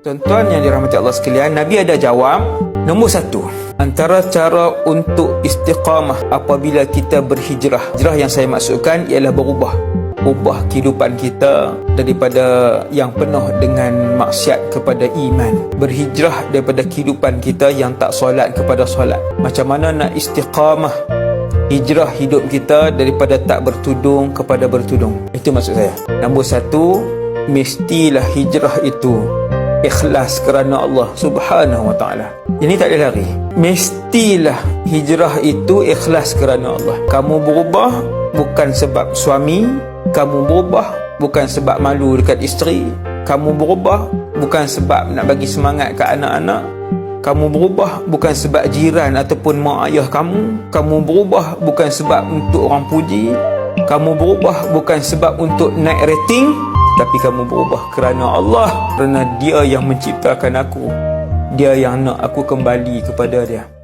Tuan-tuan yang dirahmati Allah sekalian, Nabi ada jawab, nombor satu, antara cara untuk istiqamah apabila kita berhijrah. Hijrah yang saya maksudkan ialah ubah kehidupan kita daripada yang penuh dengan maksiat kepada iman. Berhijrah daripada kehidupan kita yang tak solat kepada solat. Macam mana nak istiqamah hijrah hidup kita daripada tak bertudung kepada bertudung. Itu maksud saya. Nombor satu, mestilah hijrah itu ikhlas kerana Allah Subhanahu wa ta'ala. Ini tak ada lari. Mestilah hijrah itu ikhlas kerana Allah. Kamu berubah bukan sebab suami, kamu berubah bukan sebab malu dekat isteri, kamu berubah bukan sebab nak bagi semangat ke anak-anak, kamu berubah bukan sebab jiran ataupun mak ayah kamu berubah bukan sebab untuk orang puji, kamu berubah bukan sebab untuk naik rating, tapi kamu berubah kerana Allah, kerana Dia yang menciptakan aku, Dia yang nak aku kembali kepada Dia.